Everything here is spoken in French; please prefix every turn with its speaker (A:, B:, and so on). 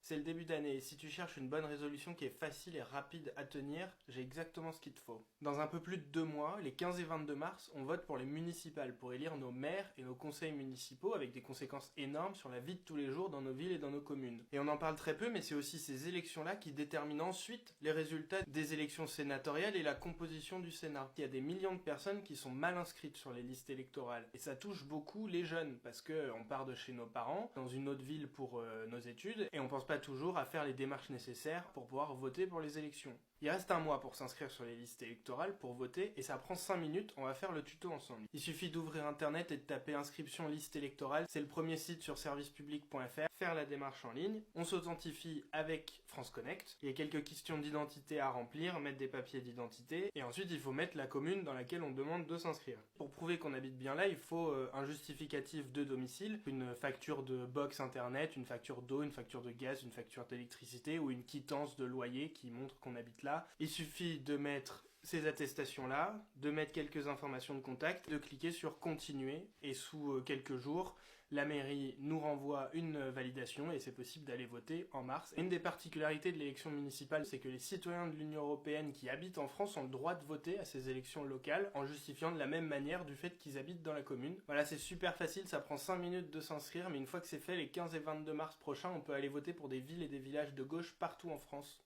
A: C'est le début d'année et si tu cherches une bonne résolution qui est facile et rapide à tenir, j'ai exactement ce qu'il te faut. Dans un peu plus de 2 mois, les 15 et 22 mars, on vote pour les municipales pour élire nos maires et nos conseils municipaux avec des conséquences énormes sur la vie de tous les jours dans nos villes et dans nos communes. Et on en parle très peu, mais c'est aussi ces élections-là qui déterminent ensuite les résultats des élections sénatoriales et la composition du Sénat. Il y a des millions de personnes qui sont mal inscrites sur les listes électorales. Et ça touche beaucoup les jeunes, parce qu'on part de chez nos parents, dans une autre ville pour nos études, et on pense pas toujours à faire les démarches nécessaires pour pouvoir voter pour les élections. Il reste un mois pour s'inscrire sur les listes électorales, pour voter, et ça prend 5 minutes, on va faire le tuto ensemble. Il suffit d'ouvrir internet et de taper inscription liste électorale, c'est le premier site sur servicepublic.fr, faire la démarche en ligne, on s'authentifie avec France Connect, il y a quelques questions d'identité à remplir, mettre des papiers d'identité, et ensuite il faut mettre la commune dans laquelle on demande de s'inscrire. Pour prouver qu'on habite bien là, il faut un justificatif de domicile, une facture de box internet, une facture d'eau, une facture de gaz, une facture d'électricité ou une quittance de loyer qui montre qu'on habite là. Il suffit de mettre ces attestations-là, de mettre quelques informations de contact, de cliquer sur continuer et sous quelques jours, la mairie nous renvoie une validation et c'est possible d'aller voter en mars. Une des particularités de l'élection municipale, c'est que les citoyens de l'Union européenne qui habitent en France ont le droit de voter à ces élections locales en justifiant de la même manière du fait qu'ils habitent dans la commune. Voilà, c'est super facile, ça prend 5 minutes de s'inscrire, mais une fois que c'est fait, les 15 et 22 mars prochains, on peut aller voter pour des villes et des villages de gauche partout en France.